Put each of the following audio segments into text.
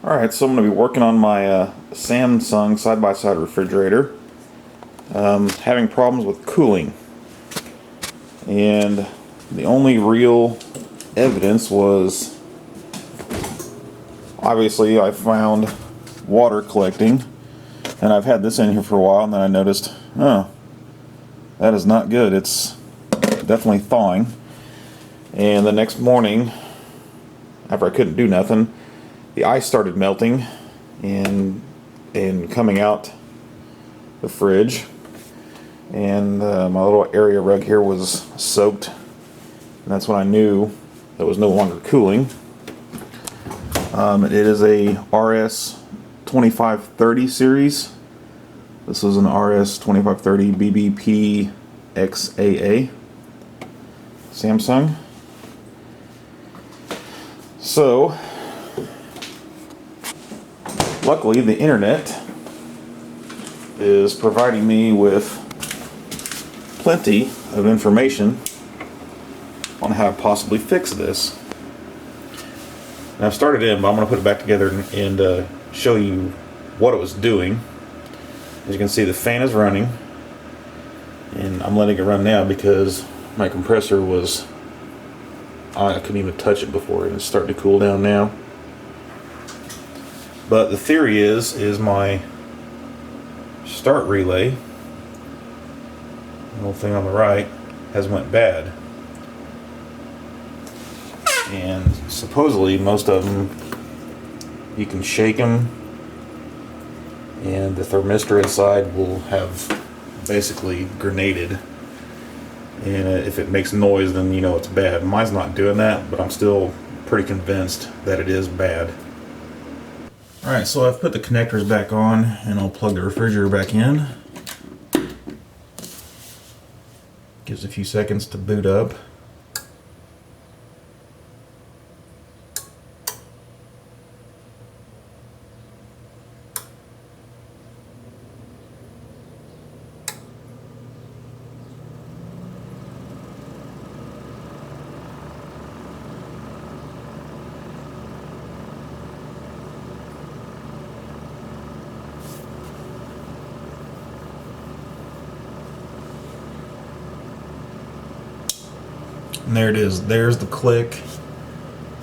Alright, so I'm going to be working on my Samsung side-by-side refrigerator. Having problems with cooling. And the only real evidence was, obviously I found water collecting. And I've had this in here for a while, and then I noticed, oh, that is not good. It's definitely thawing. And the next morning, after I couldn't do nothing, the ice started melting and coming out the fridge, and my little area rug here was soaked, and that's when I knew it was no longer cooling. It is a RS 2530 series. This was an RS 2530 BBP XAA Samsung. So luckily, the internet is providing me with plenty of information on how to possibly fix this. And I've started in, but I'm going to put it back together and show you what it was doing. As you can see, the fan is running, and I'm letting it run now because my compressor was, I couldn't even touch it before, and it's starting to cool down now. But the theory is my start relay, the little thing on the right, has went bad. And supposedly most of them, you can shake them, and the thermistor inside will have basically grenaded. And if it makes noise, then you know it's bad. Mine's not doing that, but I'm still pretty convinced that it is bad. Alright, so I've put the connectors back on, and I'll plug the refrigerator back in. Gives a few seconds to boot up. And there it is. There's the click,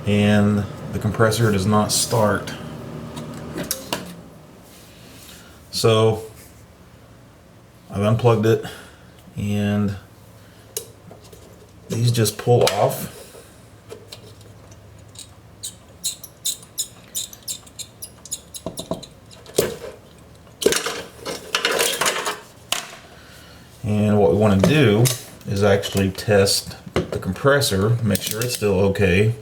and the compressor does not start. So I've unplugged it, and these just pull off. And what we want to do is actually test the compressor, make sure it's still okay.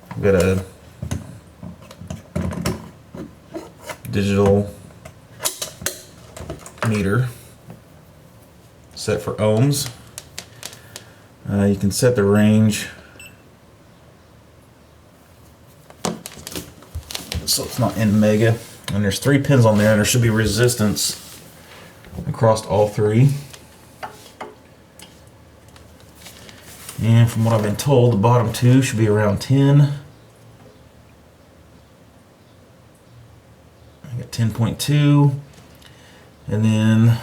I've got a digital meter set for ohms. You can set the range so it's not in mega, and there's 3 pins on there, and there should be resistance across all 3. And from what I've been told, the bottom 2 should be around 10. I got 10.2. And then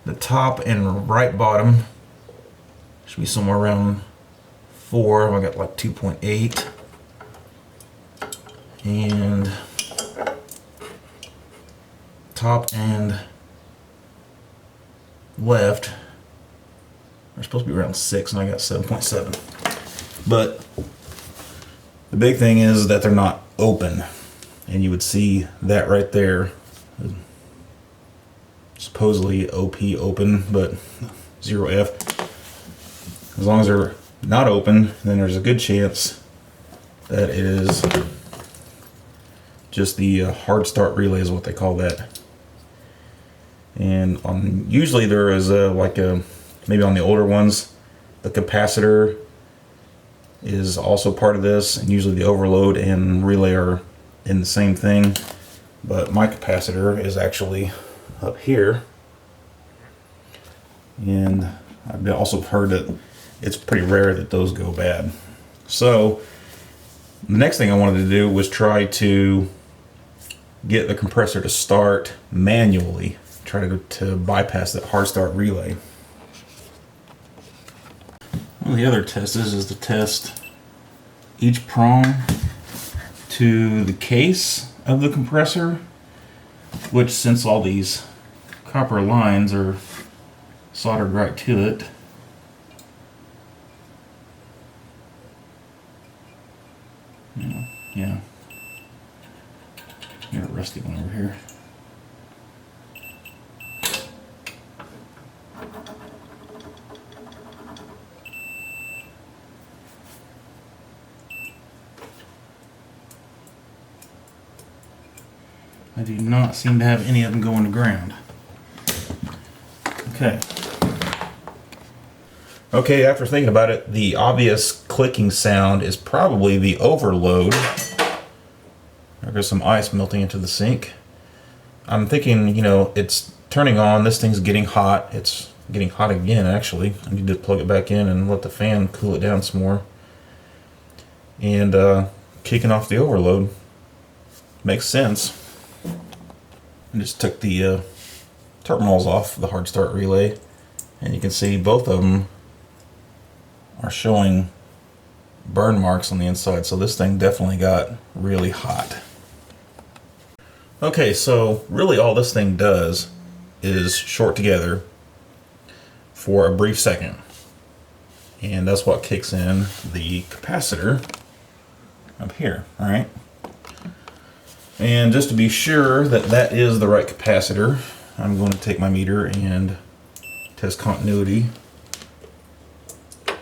the top and right bottom should be somewhere around 4. I got like 2.8. And top and left are supposed to be around 6, and I got 7.7. But the big thing is that they're not open, and you would see that right there. Supposedly OP open, but 0F. As long as they're not open, then there's a good chance that it is just the hard start relay is what they call that. And usually there is maybe on the older ones, the capacitor is also part of this, and usually the overload and relay are in the same thing. But my capacitor is actually up here, and I've also heard that it's pretty rare that those go bad. So The next thing I wanted to do was try to get the compressor to start manually, try to bypass that hard start relay. One of the other tests is to test each prong to the case of the compressor, which, since all these copper lines are soldered right to it, yeah. Got a rusty one over here. I do not seem to have any of them going to ground. Okay. Okay, after thinking about it, the obvious clicking sound is probably the overload. There's some ice melting into the sink. I'm thinking, it's turning on, this thing's getting hot. It's getting hot again, actually. I need to plug it back in and let the fan cool it down some more. And kicking off the overload. Makes sense. I just took the terminals off the hard start relay, and you can see both of them are showing burn marks on the inside, so this thing definitely got really hot. Okay, so really all this thing does is short together for a brief second, and that's what kicks in the capacitor up here. All right, and just to be sure that that is the right capacitor, I'm going to take my meter and test continuity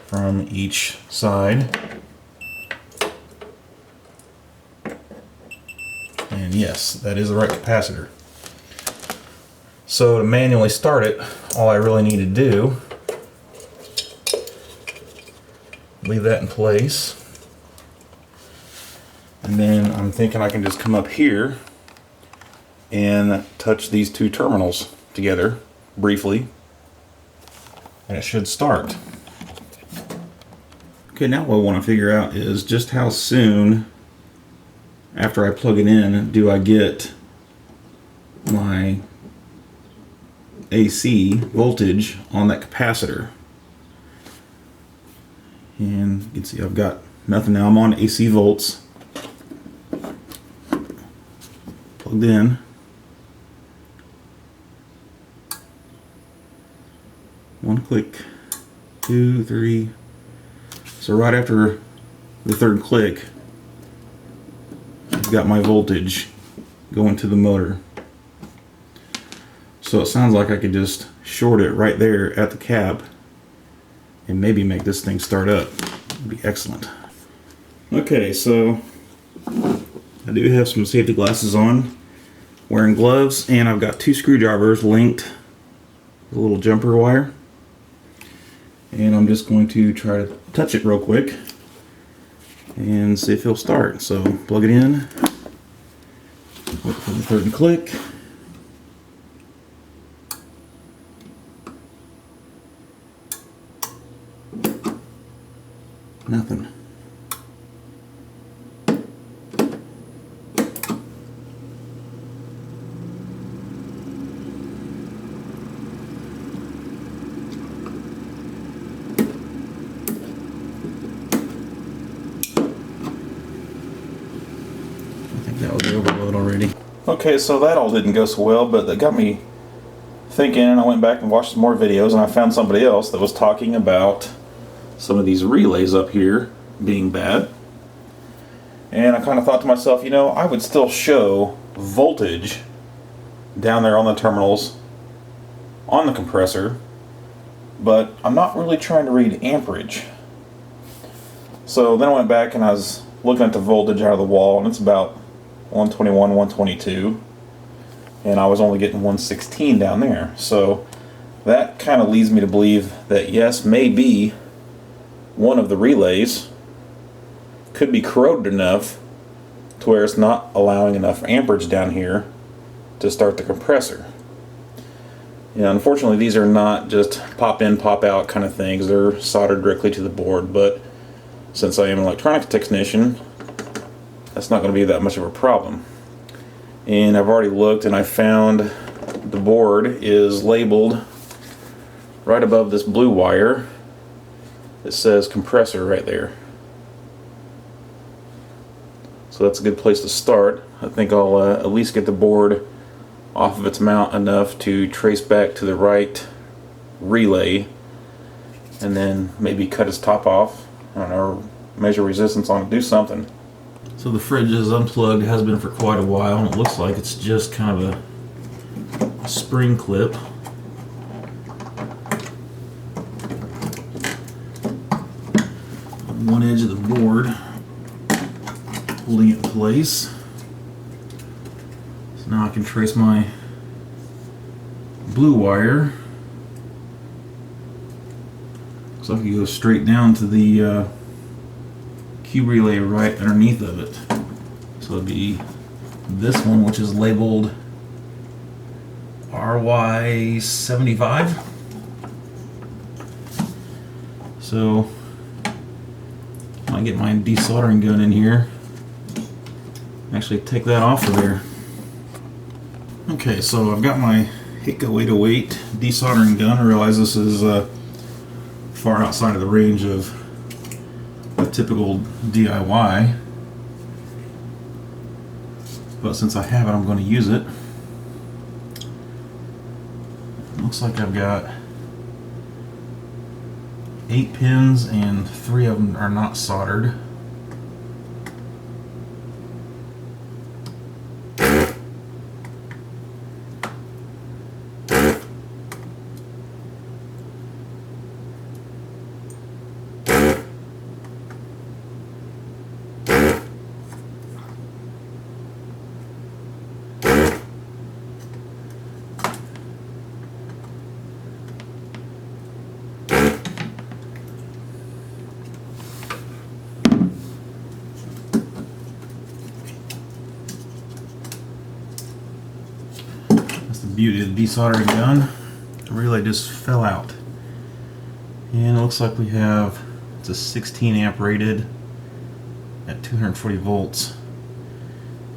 from each side. And yes, that is the right capacitor. So to manually start it, all I really need to do, leave that in place. And then I'm thinking I can just come up here and touch these two terminals together briefly, and it should start. Okay, now what I want to figure out is just how soon after I plug it in do I get my AC voltage on that capacitor. And you can see I've got nothing now. I'm on AC volts. Plugged in. One click, 2, 3. So right after the third click, I've got my voltage going to the motor. So it sounds like I could just short it right there at the cap and maybe make this thing start up. It'd be excellent. Okay, so I do have some safety glasses on, wearing gloves, and I've got 2 screwdrivers linked with a little jumper wire. And I'm just going to try to touch it real quick and see if it'll start. So plug it in, wait for the third click. Nothing. That was the overload already. Okay, so that all didn't go so well, but that got me thinking, and I went back and watched some more videos, and I found somebody else that was talking about some of these relays up here being bad. And I kind of thought to myself, I would still show voltage down there on the terminals on the compressor, but I'm not really trying to read amperage. So then I went back and I was looking at the voltage out of the wall, and it's about 121, 122, and I was only getting 116 down there. So that kind of leads me to believe that yes, maybe one of the relays could be corroded enough to where it's not allowing enough amperage down here to start the compressor. Unfortunately, these are not just pop in, pop out kind of things. They're soldered directly to the board, but since I am an electronics technician, that's not going to be that much of a problem. And I've already looked and I found the board is labeled right above this blue wire. It says compressor right there. So that's a good place to start. I think I'll at least get the board off of its mount enough to trace back to the right relay, and then maybe cut its top off, I don't know, measure resistance on it, do something. So the fridge is unplugged, it has been for quite a while, and it looks like it's just kind of a spring clip. On one edge of the board, holding it in place. So now I can trace my blue wire. Looks like you go straight down to the Q relay right underneath of it. So it'd be this one, which is labeled RY75. So I get my desoldering gun in here. Actually take that off of there. Okay, so I've got my Hiko 808 desoldering gun. I realize this is far outside of the range of a typical DIY, but since I have it, I'm going to use it. Looks like I've got 8 pins and 3 of them are not soldered. Beauty of the desoldering gun. The relay just fell out, and it looks like we have, it's a 16 amp rated at 240 volts,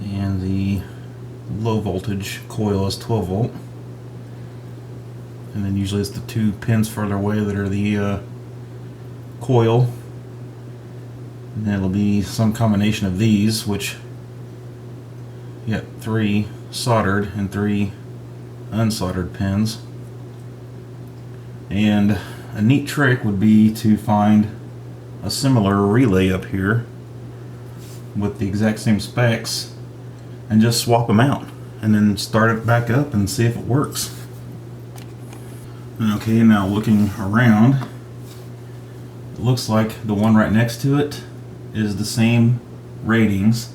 and the low voltage coil is 12 volt, and then usually it's the 2 pins further away that are the coil, and then it'll be some combination of these, which you got 3 soldered and 3 unsoldered pins. And a neat trick would be to find a similar relay up here with the exact same specs and just swap them out and then start it back up and see if it works. Okay, now looking around, it looks like the one right next to it is the same ratings,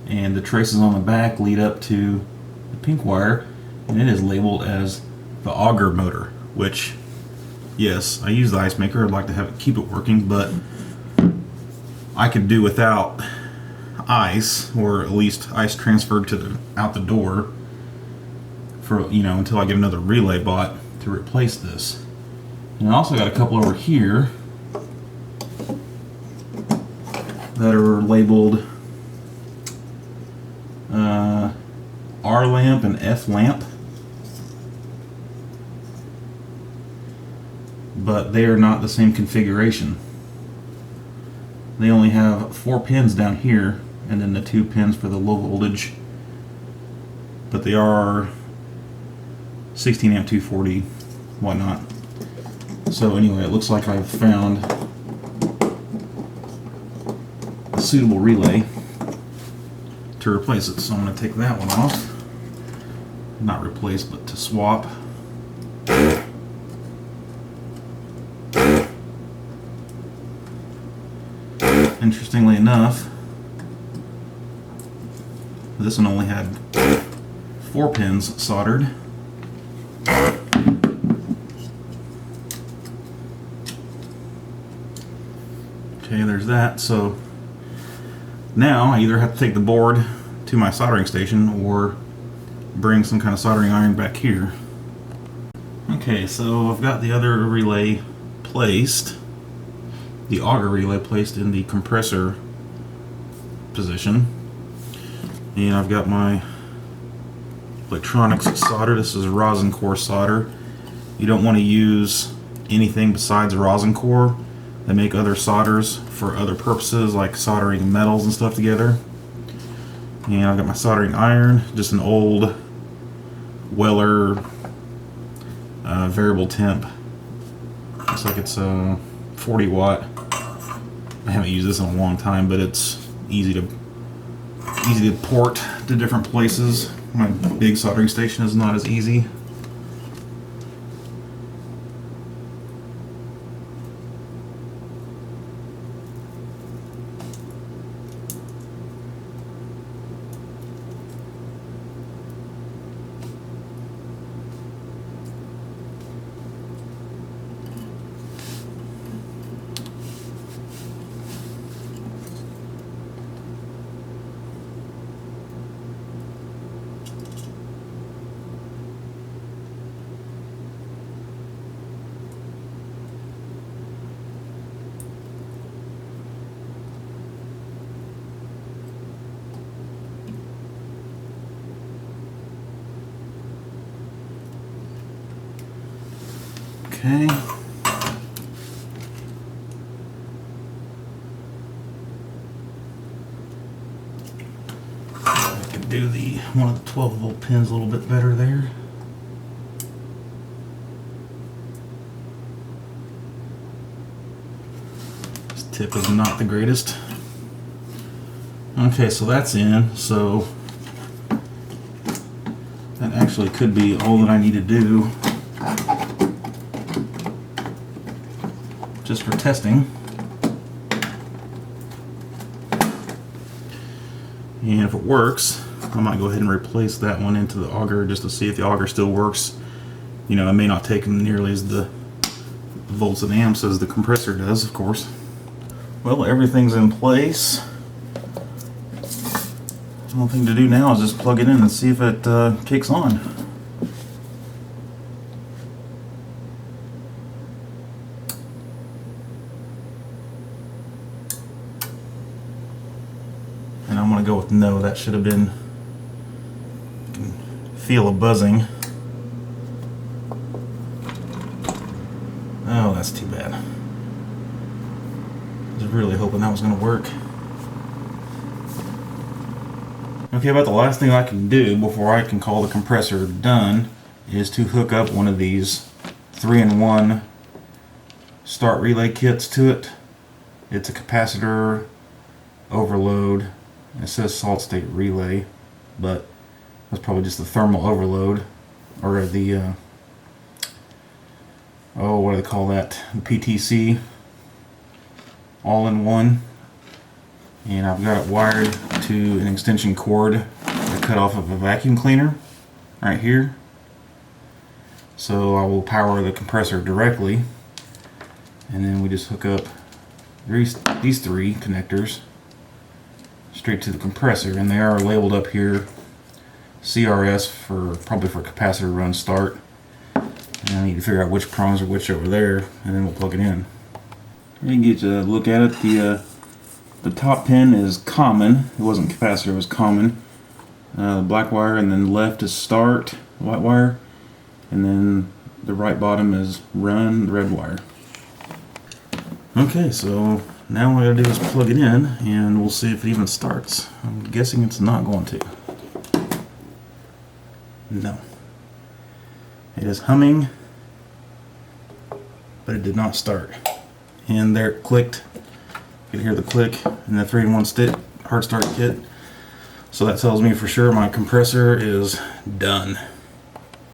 and the traces on the back lead up to the pink wire, and it is labeled as the auger motor, which, yes, I use the ice maker. I'd like to have it keep it working, but I could do without ice, or at least ice transferred to out the door for, you know, until I get another relay bought to replace this. And I also got a couple over here that are labeled R lamp and F lamp, but they are not the same configuration. They only have 4 pins down here and then the 2 pins for the low voltage, but they are 16 amp 240 whatnot. So anyway, it looks like I've found a suitable relay to replace it, so I'm going to take that one off. Not replace, but to swap. Interestingly enough, this one only had 4 pins soldered. Okay, there's that. So now I either have to take the board to my soldering station or bring some kind of soldering iron back here. Okay, so I've got the other relay placed, the auger relay placed in the compressor position, And I've got my electronics solder. This is rosin core solder. You don't want to use anything besides rosin core. They make other solders for other purposes, like soldering metals and stuff together. And I've got my soldering iron, just an old Weller variable temp. Looks like it's 40 watt. I haven't used this in a long time, but it's easy to port to different places. My big soldering station is not as easy. Okay. I could do one of the 12-volt pins a little bit better there. This tip is not the greatest. Okay, so that's in. So that actually could be all that I need to do. Just for testing. And if it works, I might go ahead and replace that one into the auger just to see if the auger still works. You know, it may not take nearly as the volts and amps as the compressor does, of course. Well, everything's in place. The only thing to do now is just plug it in and see if it kicks on. And I'm going to go with no. That should have been, I can feel a buzzing. Oh, that's too bad. I was really hoping that was going to work. Okay, about the last thing I can do before I can call the compressor done is to hook up one of these 3-in-1 start relay kits to it. It's a capacitor overload. It says solid state relay, but that's probably just the thermal overload, or the oh, what do they call that? The PTC all-in-one. And I've got it wired to an extension cord I cut off of a vacuum cleaner right here. So I will power the compressor directly, and then we just hook up these 3 connectors straight to the compressor, and they are labeled up here CRS for probably for capacitor run start. And I need to figure out which prongs are which over there, and then we'll plug it in. You can get a look at it. The top pin is common. It wasn't capacitor, it was common. The black wire, and then left is start, white wire, and then the right bottom is run, the red wire. Okay, so now what I gotta do is plug it in, and we'll see if it even starts. I'm guessing it's not going to. No. It is humming, but it did not start. And there it clicked. You can hear the click in the 3-in-1 hard start kit. So that tells me for sure my compressor is done.